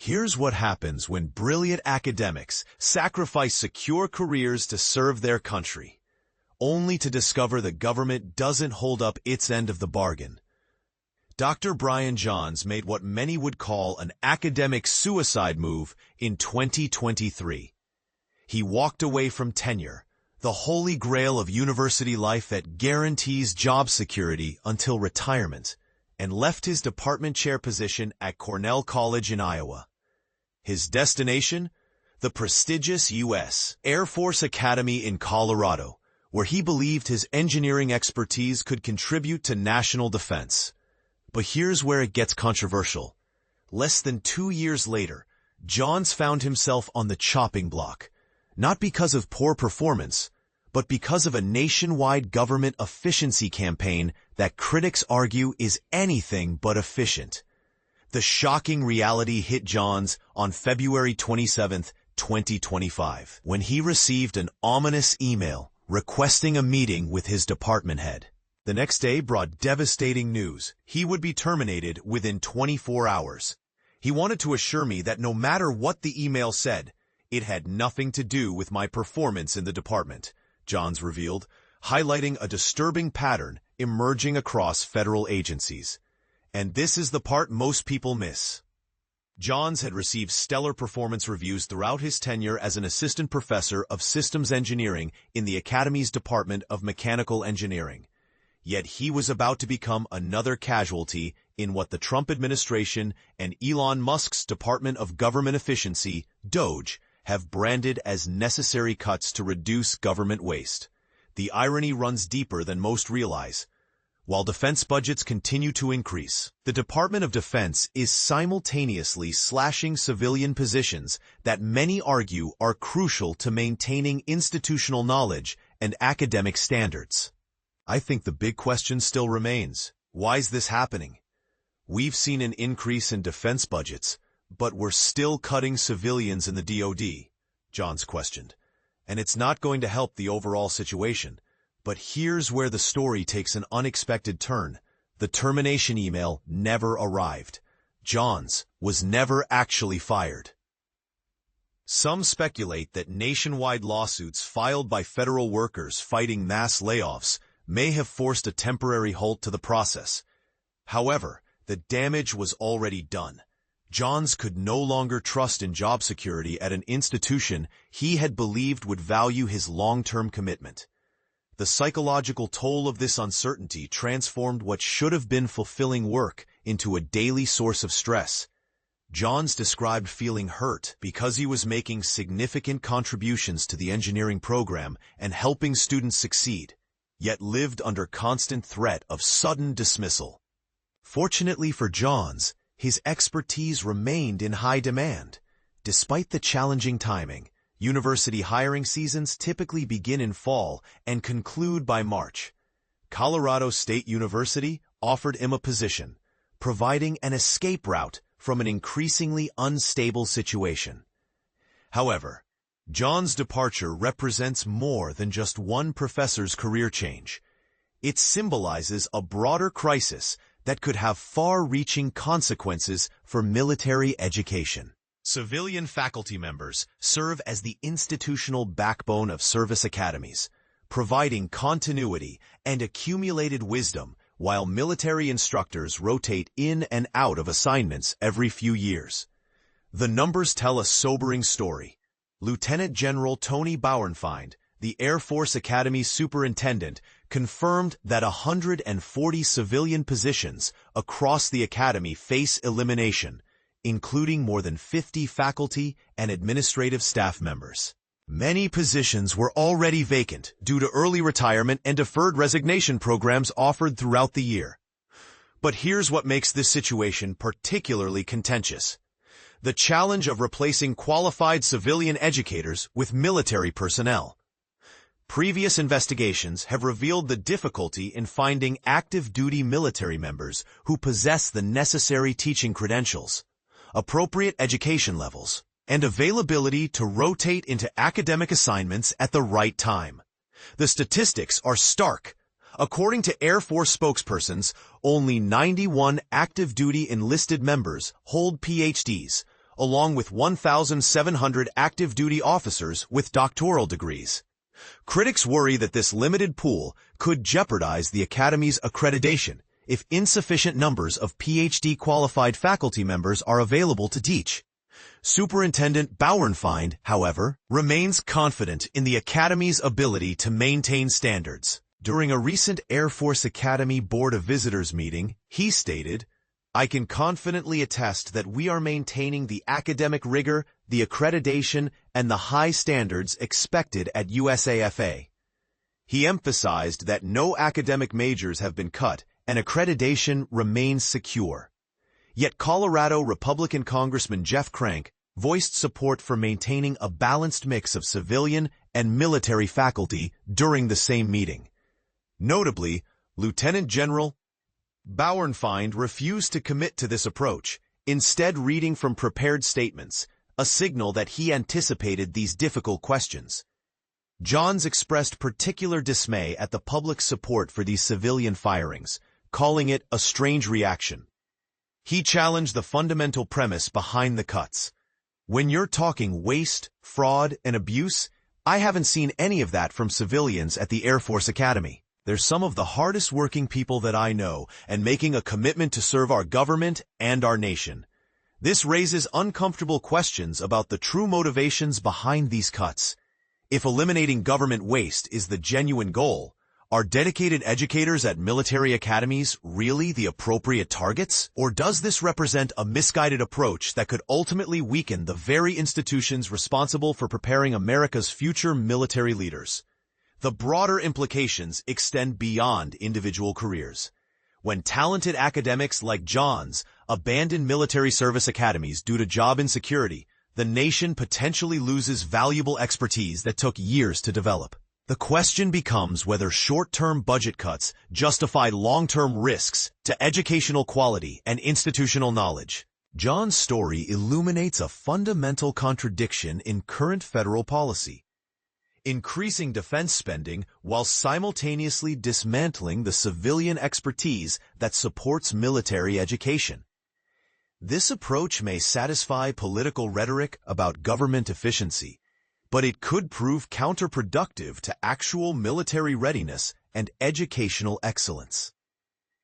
Here's what happens when brilliant academics sacrifice secure careers to serve their country, only to discover the government doesn't hold up its end of the bargain. Dr. Brian Johns made what many would call an academic suicide move in 2023. He walked away from tenure, the holy grail of university life that guarantees job security until retirement, and left his department chair position at Cornell College in Iowa. His destination? The prestigious U.S. Air Force Academy in Colorado, where he believed his engineering expertise could contribute to national defense. But here's where it gets controversial. Less than 2 years later, Johns found himself on the chopping block, not because of poor performance, but because of a nationwide government efficiency campaign that critics argue is anything but efficient. The shocking reality hit Johns on February 27, 2025, when he received an ominous email requesting a meeting with his department head. The next day brought devastating news. He would be terminated within 24 hours. He wanted to assure me that no matter what the email said, it had nothing to do with my performance in the department, Johns revealed, highlighting a disturbing pattern emerging across federal agencies. And this is the part most people miss. Johns had received stellar performance reviews throughout his tenure as an assistant professor of systems engineering in the Academy's Department of Mechanical Engineering. Yet he was about to become another casualty in what the Trump administration and Elon Musk's Department of Government Efficiency, DOGE, have branded as necessary cuts to reduce government waste. The irony runs deeper than most realize. While defense budgets continue to increase, the Department of Defense is simultaneously slashing civilian positions that many argue are crucial to maintaining institutional knowledge and academic standards. I think the big question still remains. Why is this happening? We've seen an increase in defense budgets, but we're still cutting civilians in the DoD, Johns questioned. And it's not going to help the overall situation. But here's where the story takes an unexpected turn. The termination email never arrived. Johns was never actually fired. Some speculate that nationwide lawsuits filed by federal workers fighting mass layoffs may have forced a temporary halt to the process. However, the damage was already done. Johns could no longer trust in job security at an institution he had believed would value his long-term commitment. The psychological toll of this uncertainty transformed what should have been fulfilling work into a daily source of stress. Johns described feeling hurt because he was making significant contributions to the engineering program and helping students succeed, yet lived under constant threat of sudden dismissal. Fortunately for Johns, his expertise remained in high demand. Despite the challenging timing, university hiring seasons typically begin in fall and conclude by March. Colorado State University offered him a position, providing an escape route from an increasingly unstable situation. However, Johns' departure represents more than just one professor's career change. It symbolizes a broader crisis that could have far-reaching consequences for military education. Civilian faculty members serve as the institutional backbone of service academies, providing continuity and accumulated wisdom while military instructors rotate in and out of assignments every few years. The numbers tell a sobering story. Lieutenant General Tony Bauernfeind, the Air Force Academy superintendent, confirmed that 140 civilian positions across the academy face elimination, including more than 50 faculty and administrative staff members. Many positions were already vacant due to early retirement and deferred resignation programs offered throughout the year. But here's what makes this situation particularly contentious: the challenge of replacing qualified civilian educators with military personnel. Previous investigations have revealed the difficulty in finding active-duty military members who possess the necessary teaching credentials, appropriate education levels, and availability to rotate into academic assignments at the right time. The statistics are stark. According to Air Force spokespersons, only 91 active-duty enlisted members hold PhDs, along with 1,700 active duty officers with doctoral degrees. Critics worry that this limited pool could jeopardize the Academy's accreditation if insufficient numbers of PhD-qualified faculty members are available to teach. Superintendent Bauernfeind, however, remains confident in the Academy's ability to maintain standards. During a recent Air Force Academy Board of Visitors meeting, he stated, "I can confidently attest that we are maintaining the academic rigor, the accreditation, and the high standards expected at USAFA." He emphasized that no academic majors have been cut and accreditation remains secure. Yet Colorado Republican Congressman Jeff Crank voiced support for maintaining a balanced mix of civilian and military faculty during the same meeting. Notably, Lieutenant General Bauernfeind refused to commit to this approach, instead reading from prepared statements, a signal that he anticipated these difficult questions. Johns expressed particular dismay at the public support for these civilian firings, calling it a strange reaction. He challenged the fundamental premise behind the cuts. When you're talking waste, fraud, and abuse, I haven't seen any of that from civilians at the Air Force Academy. They're some of the hardest working people that I know and making a commitment to serve our government and our nation. This raises uncomfortable questions about the true motivations behind these cuts. If eliminating government waste is the genuine goal, are dedicated educators at military academies really the appropriate targets? Or does this represent a misguided approach that could ultimately weaken the very institutions responsible for preparing America's future military leaders? The broader implications extend beyond individual careers. When talented academics like Johns abandon military service academies due to job insecurity, the nation potentially loses valuable expertise that took years to develop. The question becomes whether short-term budget cuts justify long-term risks to educational quality and institutional knowledge. John's story illuminates a fundamental contradiction in current federal policy. Increasing defense spending while simultaneously dismantling the civilian expertise that supports military education. This approach may satisfy political rhetoric about government efficiency, but it could prove counterproductive to actual military readiness and educational excellence.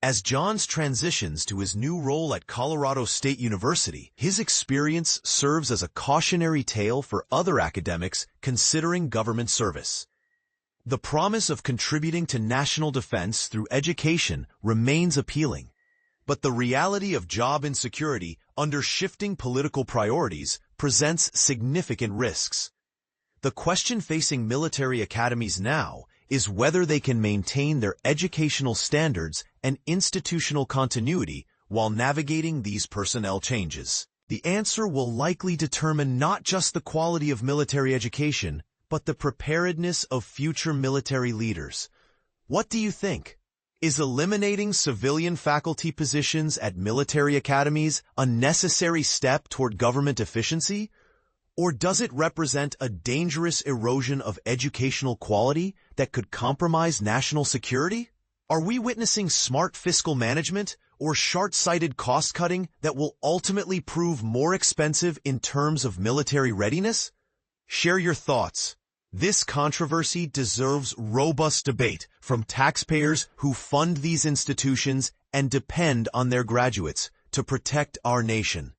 As Johns transitions to his new role at Colorado State University, his experience serves as a cautionary tale for other academics considering government service. The promise of contributing to national defense through education remains appealing, but the reality of job insecurity under shifting political priorities presents significant risks. The question facing military academies now is whether they can maintain their educational standards and institutional continuity while navigating these personnel changes. The answer will likely determine not just the quality of military education, but the preparedness of future military leaders. What do you think? Is eliminating civilian faculty positions at military academies a necessary step toward government efficiency? Or does it represent a dangerous erosion of educational quality that could compromise national security? Are we witnessing smart fiscal management or short-sighted cost-cutting that will ultimately prove more expensive in terms of military readiness? Share your thoughts. This controversy deserves robust debate from taxpayers who fund these institutions and depend on their graduates to protect our nation.